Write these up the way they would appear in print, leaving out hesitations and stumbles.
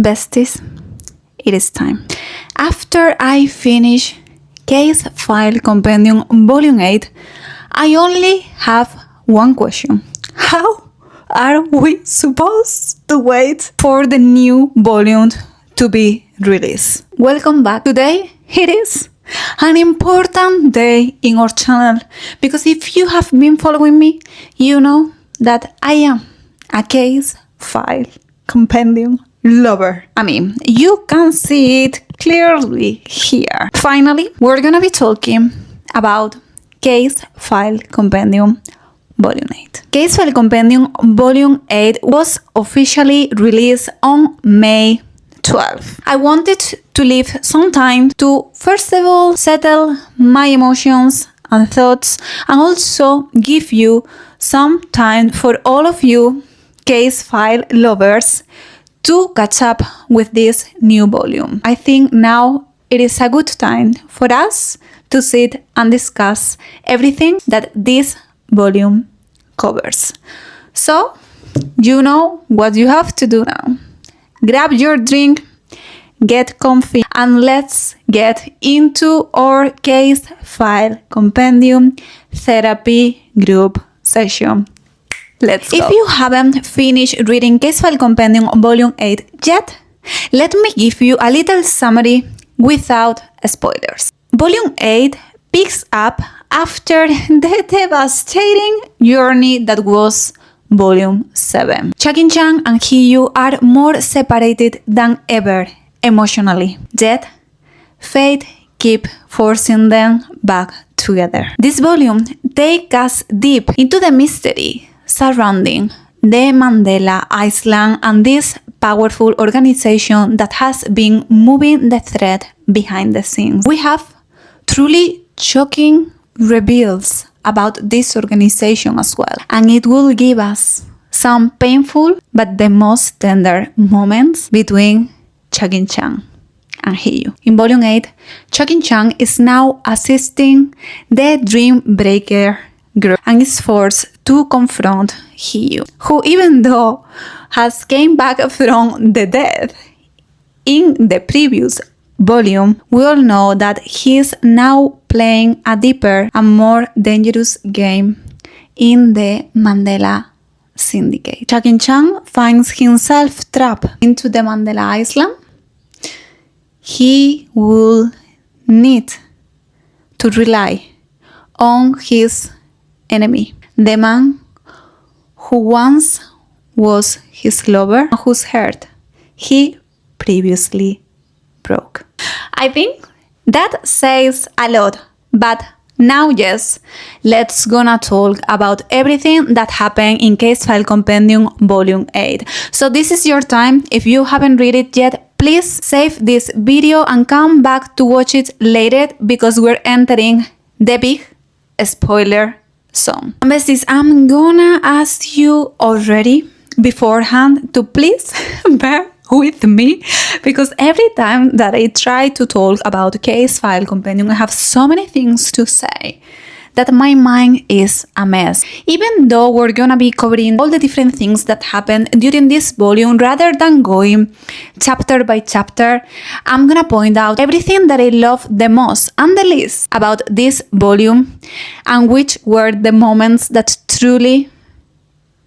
Besties, it is time. After I finish Case File Compendium Volume 8, I only have one question. How are we supposed to wait for the new volume to be released? Welcome back. Today, it is an important day in our channel because if you have been following me, you know that I am a Case File Compendium lover. I mean, you can see it clearly here. Finally, we're gonna be talking about Case File Compendium Volume 8. Case File Compendium Volume 8 was officially released on May 12. I wanted to leave some time to, first of all, settle my emotions and thoughts, and also give you some time for all of you case file lovers to catch up with this new volume. I think now it is a good time for us to sit and discuss everything that this volume covers. So, you know what you have to do now. Grab your drink, get comfy, and let's get into our Case File Compendium therapy group session. Let's go. If you haven't finished reading Case File Compendium Volume 8 yet, let me give you a little summary without spoilers. Volume 8 picks up after the devastating journey that was Volume 7. Qingcheng and Hiyu are more separated than ever emotionally, yet fate keeps forcing them back together. This volume takes us deep into the mystery surrounding the Mandela Island and this powerful organization that has been moving the thread behind the scenes. We have truly shocking reveals about this organization as well, and it will give us some painful but the most tender moments between Qingcheng and Hiyu. In Volume 8, Qingcheng is now assisting the Dream Breaker group and is forced to confront Hiyu, who even though has came back from the dead in the previous volume, we all know that he's now playing a deeper and more dangerous game in the Mandela Syndicate. Qingcheng finds himself trapped into the Mandela Island. He will need to rely on his enemy, the man who once was his lover and whose heart he previously broke. I think that says a lot, but now yes, let's gonna talk about everything that happened in Case File Compendium Volume 8. So this is your time. If you haven't read it yet, please save this video and come back to watch it later because we're entering the big spoiler zone. Besties, I'm gonna ask you already beforehand to please bear with me because every time that I try to talk about Case File Compendium, I have so many things to say that my mind is a mess. Even though we're gonna be covering all the different things that happened during this volume, rather than going chapter by chapter, I'm gonna point out everything that I love the most and the least about this volume and which were the moments that truly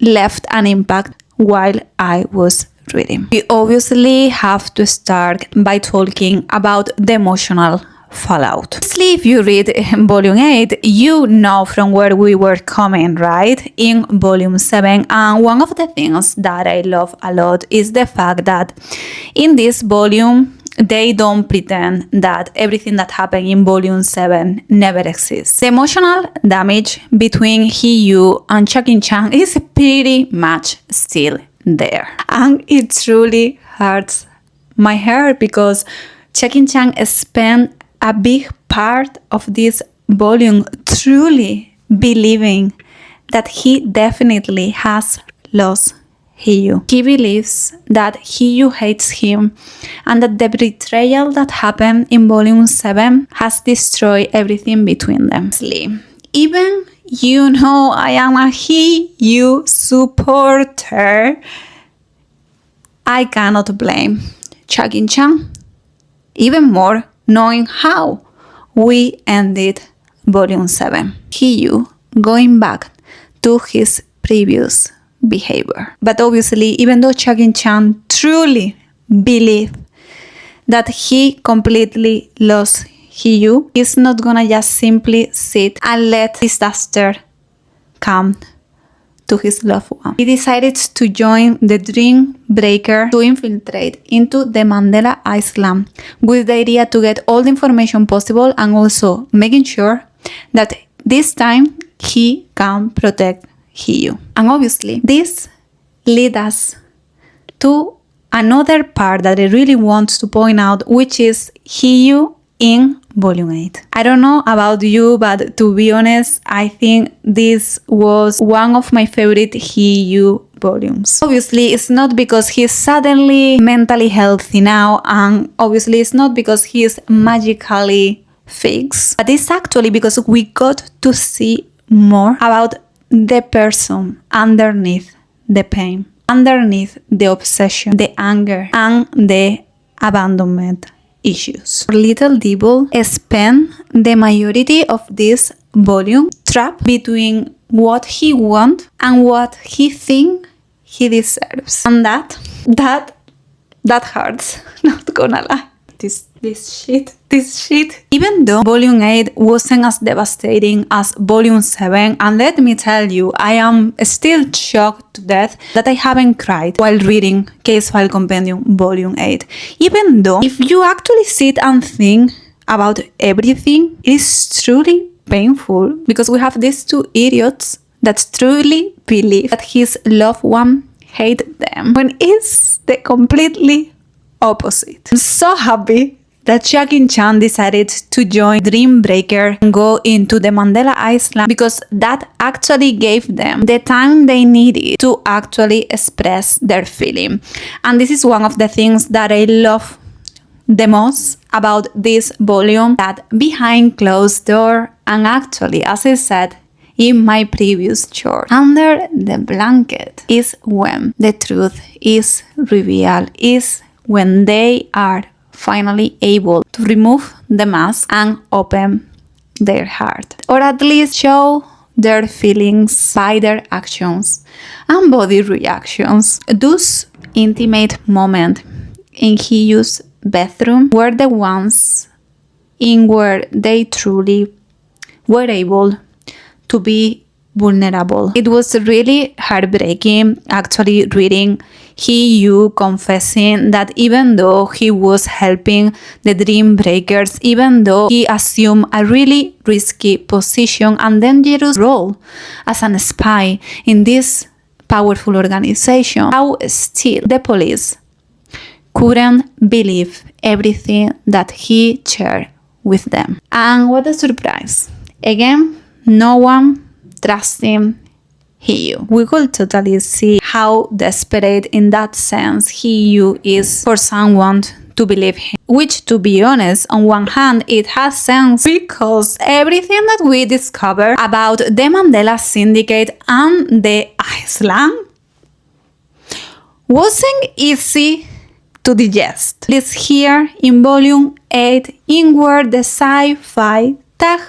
left an impact while I was reading. We obviously have to start by talking about the emotional fallout. Obviously, if you read Volume 8, you know from where we were coming, right? In Volume 7, and one of the things that I love a lot is the fact that in this volume, they don't pretend that everything that happened in Volume 7 never exists. The emotional damage between Hiyu and Qingcheng is pretty much still there. And it truly hurts my heart because Qingcheng spent a big part of this volume truly believing that he definitely has lost Hiyu. He believes that Hiyu hates him and that the betrayal that happened in Volume 7 has destroyed everything between them. Even you know I am a Hiyu supporter, I cannot blame Qingcheng, even more knowing how we ended Volume 7. Hiyu going back to his previous behavior. But obviously, even though Qingcheng truly believed that he completely lost Hiyu, he's not gonna just simply sit and let disaster come to his loved one. He decided to join the Dream Breaker to infiltrate into the Mandela Island with the idea to get all the information possible and also making sure that this time he can protect Hiyu. And obviously, this leads us to another part that I really want to point out, which is Hiyu in Volume 8. I don't know about you, but to be honest, I think this was one of my favorite Hiyu volumes. Obviously, it's not because he's suddenly mentally healthy now, and obviously it's not because he's magically fixed, but it's actually because we got to see more about the person underneath the pain, underneath the obsession, the anger, and the abandonment issues. Little Devil spent the majority of this volume trapped between what he wants and what he thinks he deserves. And that hurts, not gonna lie. This shit. Even though Volume 8 wasn't as devastating as Volume 7, and let me tell you, I am still shocked to death that I haven't cried while reading Case File Compendium Volume 8. Even though, if you actually sit and think about everything, it is truly painful, because we have these two idiots that truly believe that his loved one hated them, when it's the completely opposite. I'm so happy that Qingcheng decided to join Dream Breaker and go into the Mandela Island, because that actually gave them the time they needed to actually express their feeling. And this is one of the things that I love the most about this volume, that behind closed door, and actually, as I said in my previous short, under the blanket is when the truth is revealed, is when they are finally able to remove the mask and open their heart, or at least show their feelings by their actions and body reactions. Those intimate moments in Hiyu's bedroom were the ones in where they truly were able to be vulnerable. It was really heartbreaking actually reading Hiyu confessing that even though he was helping the Dream Breakers, even though he assumed a really risky position and dangerous role as a spy in this powerful organization, how still the police couldn't believe everything that he shared with them. And what a surprise. Again, no one trusting Hiyu. We could totally see how desperate in that sense Hiyu is for someone to believe him. Which, to be honest, on one hand, it has sense, because everything that we discover about the Mandela Syndicate and the Island wasn't easy to digest. Let's here in Volume 8, in where the sci-fi tag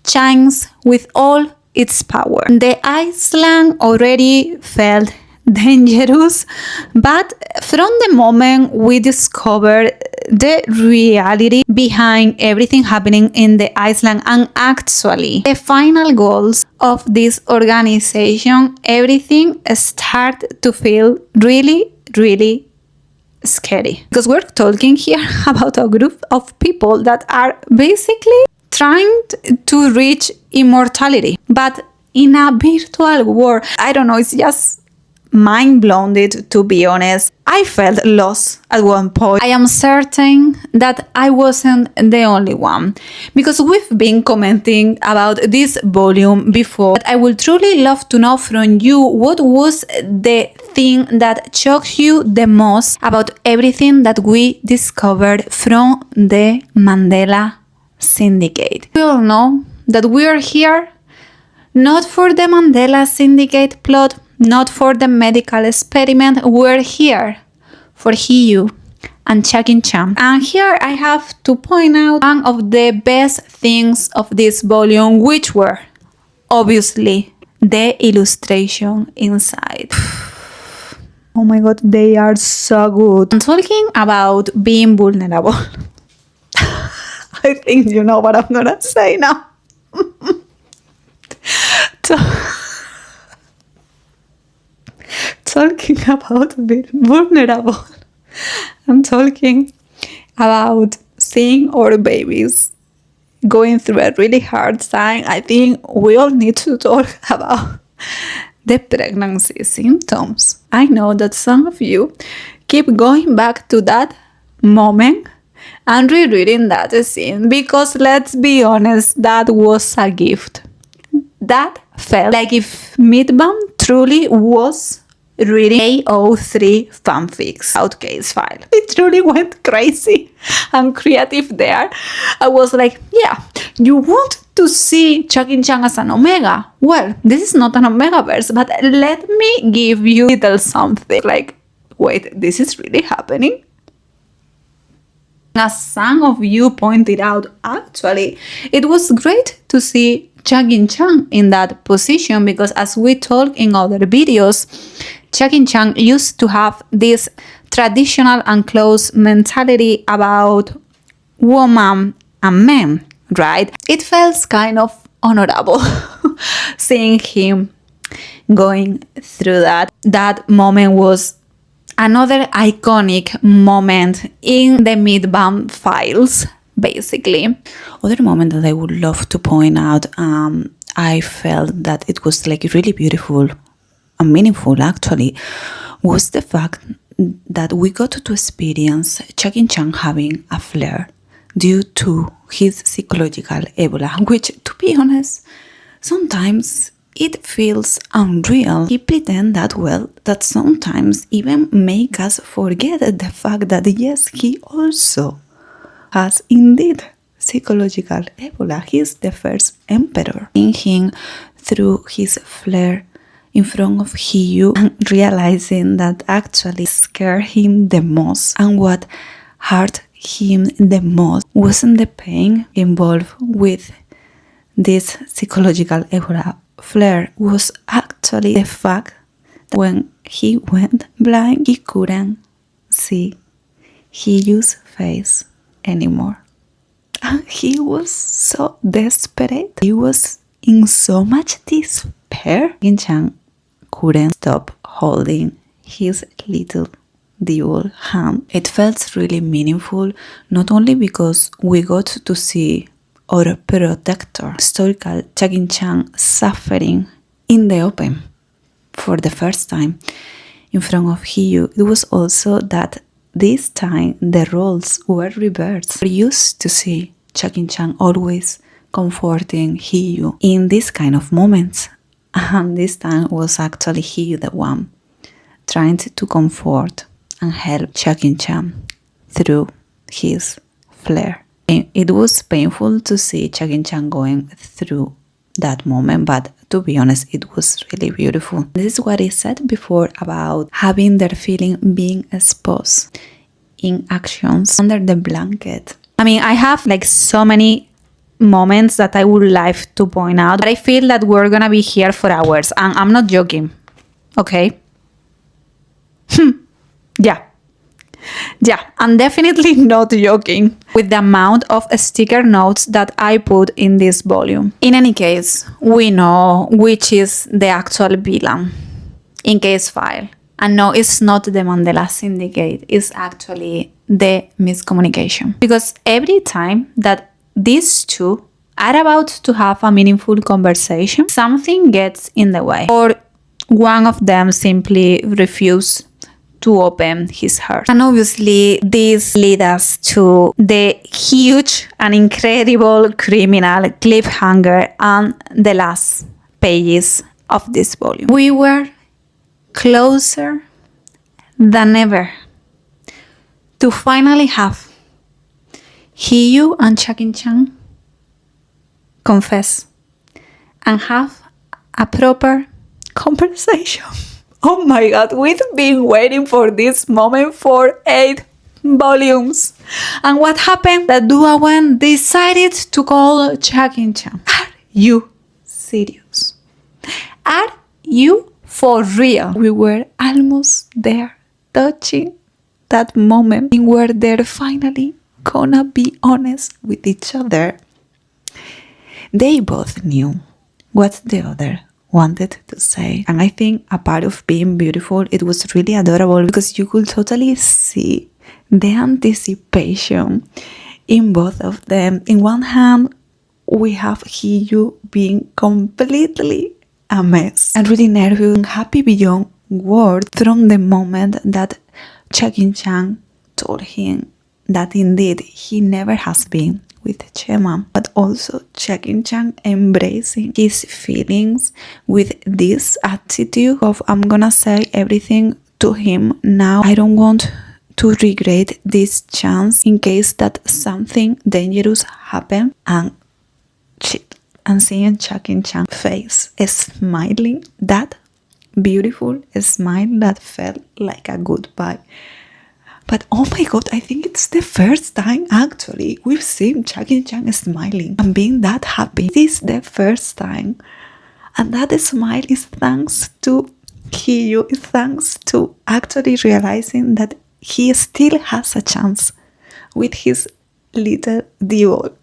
shines with all its power. The Island already felt dangerous, but from the moment we discovered the reality behind everything happening in the Island and actually the final goals of this organization, everything started to feel really, really scary. Because we're talking here about a group of people that are basically trying to reach immortality, but in a virtual world. I don't know, it's just mind-blown, to be honest. I felt lost at one point. I am certain that I wasn't the only one, because we've been commenting about this volume before. But I would truly love to know from you, what was the thing that shocked you the most about everything that we discovered from the Mandela Syndicate? We all know that we are here not for the Mandela Syndicate plot, not for the medical experiment. We're here for Hiyu and Qingcheng. And here I have to point out one of the best things of this volume, which were obviously the illustration inside. Oh my god, they are so good. I'm talking about being vulnerable. I think you know what I'm gonna say now. Talking about being vulnerable. I'm talking about seeing our babies going through a really hard time. I think we all need to talk about the pregnancy symptoms. I know that some of you keep going back to that moment and rereading that scene because, let's be honest, that was a gift. That felt like if Meatbun truly was reading AO3 fanfics out Case File. It truly went crazy and creative there. I was like, yeah, you want to see Qingcheng as an omega? Well, this is not an omega verse, but let me give you a little something. Like, wait, this is really happening? As some of you pointed out, actually, it was great to see Qingcheng in that position because, as we talked in other videos, Qingcheng used to have this traditional and close mentality about woman and men, right? It felt kind of honorable seeing him going through that. That moment was another iconic moment in the Meatbun files, basically. Other moment that I would love to point out, I felt that it was like really beautiful and meaningful actually, was the fact that we got to experience Qingcheng having a flare due to his psychological Ebola, which, to be honest, sometimes it feels unreal. He pretends that well that sometimes even make us forget the fact that yes, he also has indeed psychological Ebola. He is the first emperor. Seeing him through his flare in front of Hiyu and realizing that actually scared him the most and what hurt him the most wasn't the pain involved with this psychological Ebola flare, was actually the fact that when he went blind, he couldn't see Hiyu's face anymore. And he was so desperate. He was in so much despair. Qingcheng couldn't stop holding his little dual hand. It felt really meaningful, not only because we got to see our protector, historical Qingcheng, suffering in the open for the first time in front of Hiyu. It was also that this time the roles were reversed. We used to see Qingcheng always comforting Hiyu in this kind of moments, and this time was actually Hiyu the one trying to comfort and help Qingcheng through his flare. It was painful to see Qingcheng going through that moment, but to be honest, it was really beautiful. This is what I said before about having their feeling being exposed in actions under the blanket. I mean, I have like so many moments that I would like to point out, but I feel that we're gonna be here for hours, and I'm not joking, okay? Yeah, I'm definitely not joking with the amount of sticker notes that I put in this volume. In any case, we know which is the actual villain in Case File. And no, it's not the Mandela Syndicate, it's actually the miscommunication. Because every time that these two are about to have a meaningful conversation, something gets in the way, or one of them simply refuses to open his heart. And obviously this leads us to the huge and incredible criminal cliffhanger and the last pages of this volume. We were closer than ever to finally have Hiyu and Qingcheng confess and have a proper conversation. Oh my god, we've been waiting for this moment for 8 volumes. And what happened? The Duawen decided to call Qingcheng. Are you serious? Are you for real? We were almost there, touching that moment where they're finally gonna be honest with each other. They both knew what the other wanted to say. And I think a part of being beautiful, it was really adorable because you could totally see the anticipation in both of them. In one hand, we have Hiyu being completely a mess and really nervous and happy beyond words from the moment that Qingcheng told him that indeed he never has been with Chema, but also Qingcheng embracing his feelings with this attitude of I'm gonna say everything to him now. I don't want to regret this chance in case that something dangerous happen. And shit, and seeing Qingcheng's face smiling, that beautiful smile that felt like a goodbye. But oh my god, I think it's the first time actually we've seen Qingcheng smiling and being that happy. This is the first time. And that smile is thanks to Hiyu, thanks to actually realizing that he still has a chance with his little duo.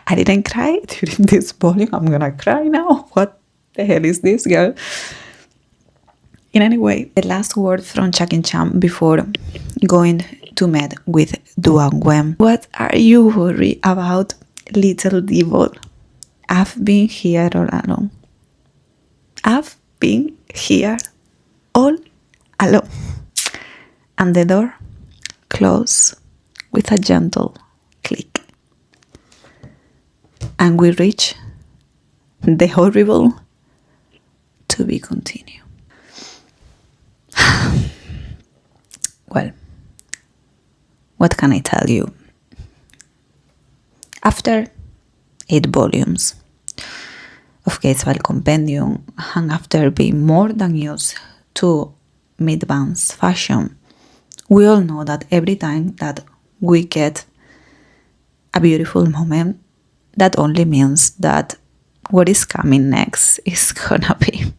I didn't cry during this volume. I'm gonna cry now. What the hell is this, girl? In any way, the last word from Qingcheng before going to meet with Duangwen. What are you worried about, little devil? I've been here all along. I've been here all alone. And the door closed with a gentle click. And we reach the horrible to be continued. Well, what can I tell you? After 8 volumes of Case File Compendium, and after being more than used to Meatbun's fashion, we all know that every time that we get a beautiful moment, that only means that what is coming next is gonna be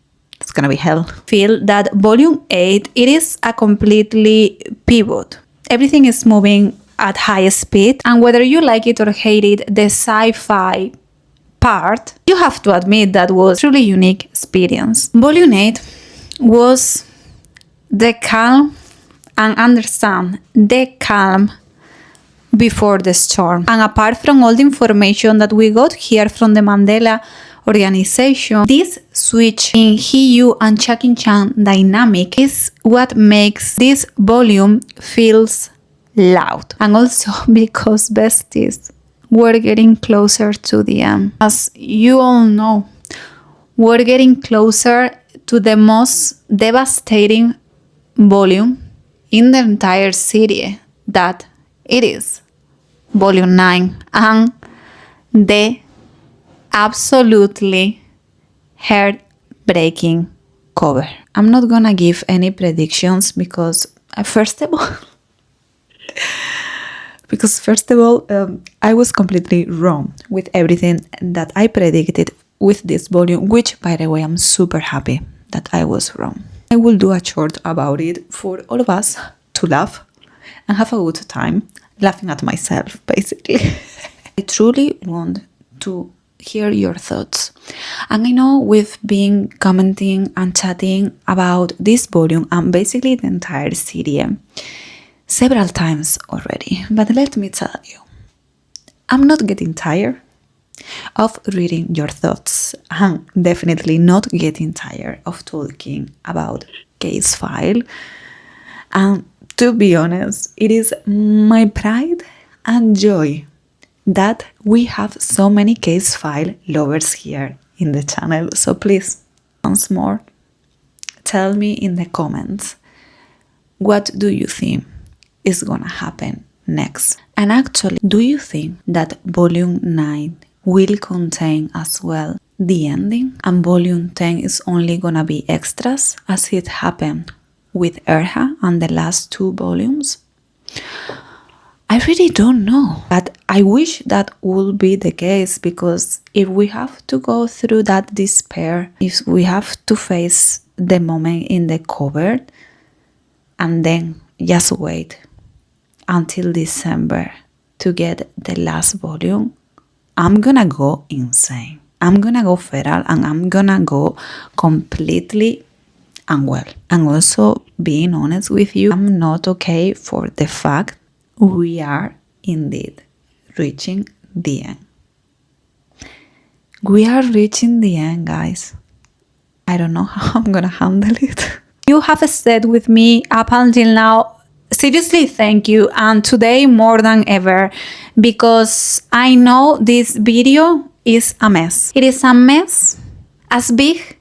hell. Feel that volume 8, it is a completely pivot. Everything is moving at high speed, and whether you like it or hate it, the sci-fi part, you have to admit that was truly unique experience. Volume 8 was the calm and understand the calm before the storm. And apart from all the information that we got here from the Mandela organization, this switch in Hiyu and Qingcheng dynamic is what makes this volume feels loud. And also because besties, we're getting closer to the end. As you all know, we're getting closer to the most devastating volume in the entire series, that it is volume 9, and the absolutely heartbreaking cover. I'm not gonna give any predictions because first of all, I was completely wrong with everything that I predicted with this volume, which, by the way, I'm super happy that I was wrong. I will do a short about it for all of us to laugh and have a good time laughing at myself, basically. I truly want to hear your thoughts. And I know we've been commenting and chatting about this volume and basically the entire series several times already. But let me tell you, I'm not getting tired of reading your thoughts. I'm definitely not getting tired of talking about Case File. And to be honest, it is my pride and joy that we have so many Case File lovers here in the channel. So please, once more, tell me in the comments, what do you think is gonna happen next? And actually, do you think that volume 9 will contain as well the ending, and volume 10 is only gonna be extras as it happened with Erha and the last 2 volumes? I really don't know, but I wish that would be the case, because if we have to go through that despair, if we have to face the moment in the cupboard and then just wait until December to get the last volume, I'm gonna go insane. I'm gonna go feral and I'm gonna go completely unwell. And also, being honest with you, I'm not okay for the fact we are indeed reaching the end. We are reaching the end, guys. I don't know how I'm gonna handle it. You have stayed with me up until now. Seriously, thank you. And today more than ever, because I know this video is a mess. It is a mess as big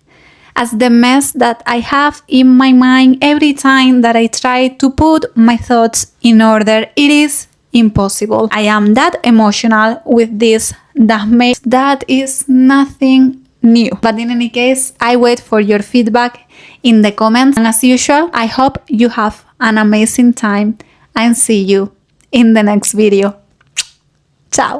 as the mess that I have in my mind every time that I try to put my thoughts in order. It is impossible. I am that emotional with this Danmei. That is nothing new. But in any case, I wait for your feedback in the comments. And as usual, I hope you have an amazing time and see you in the next video. Ciao!